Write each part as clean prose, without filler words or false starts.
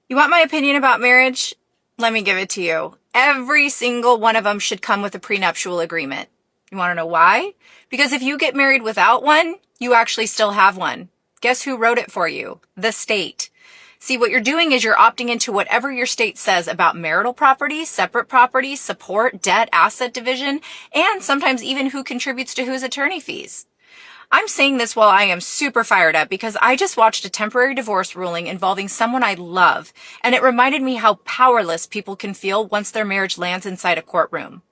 You want my opinion about marriage? Let me give it to you. Every single one of them should come with a prenuptial agreement. You want to know why? Because if you get married without one, you actually still have one. Guess who wrote it for you? The state. See, what you're doing is you're opting into whatever your state says about marital property, separate property, support, debt, asset division, and sometimes even who contributes to whose attorney fees. I'm saying this while I am super fired up because I just watched a temporary divorce ruling involving someone I love, and it reminded me how powerless people can feel once their marriage lands inside a courtroom.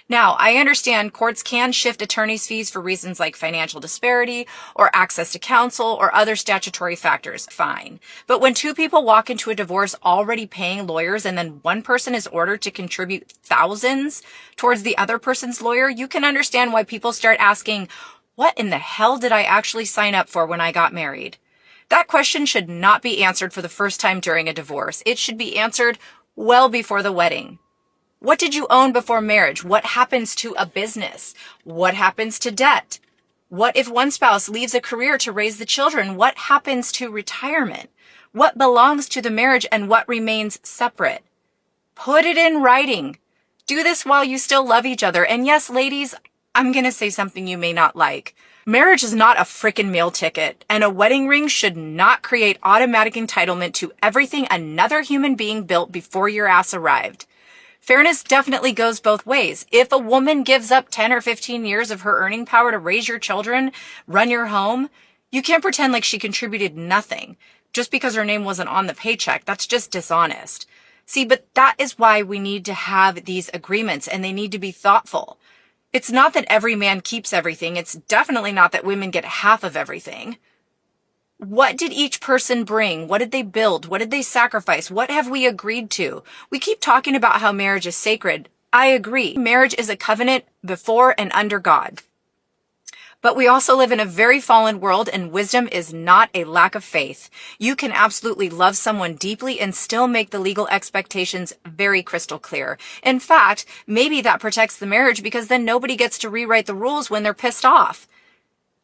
Now, I understand courts can shift attorney's fees for reasons like financial disparity or access to counsel or other statutory factors. Fine. But when two people walk into a divorce already paying lawyers and then one person is ordered to contribute thousands towards the other person's lawyer, you can understand why people start asking, what in the hell did I actually sign up for when I got married? That question should not be answered for the first time during a divorce. It should be answered well before the wedding. What did you own before marriage? What happens to a business? What happens to debt? What if one spouse leaves a career to raise the children? What happens to retirement? What belongs to the marriage and what remains separate? Put it in writing. Do this while you still love each other. And yes, ladies, I'm going to say something you may not like. Marriage is not a frickin' meal ticket, and a wedding ring should not create automatic entitlement to everything another human being built before your ass arrived. Fairness definitely goes both ways. If a woman gives up 10 or 15 years of her earning power to raise your children, run your home, you can't pretend like she contributed nothing just because her name wasn't on the paycheck. That's just dishonest. See, but that is why we need to have these agreements, and they need to be thoughtful. It's not that every man keeps everything. It's definitely not that women get half of everything. What did each person bring? What did they build? What did they sacrifice? What have we agreed to? We keep talking about how marriage is sacred. I agree. Marriage is a covenant before and under God. But we also live in a very fallen world, and wisdom is not a lack of faith. You can absolutely love someone deeply and still make the legal expectations very crystal clear. In fact, maybe that protects the marriage because then nobody gets to rewrite the rules when they're pissed off.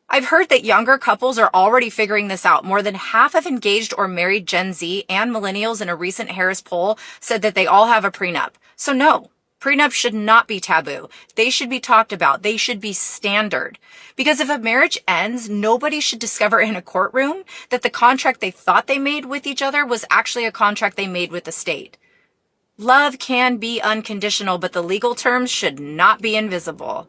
I've heard that younger couples are already figuring this out. More than half of engaged or married Gen Z and millennials in a recent Harris poll said that they all have a prenup. So no. Prenups should not be taboo. They should be talked about. They should be standard. Because if a marriage ends, nobody should discover in a courtroom that the contract they thought they made with each other was actually a contract they made with the state. Love can be unconditional, but the legal terms should not be invisible.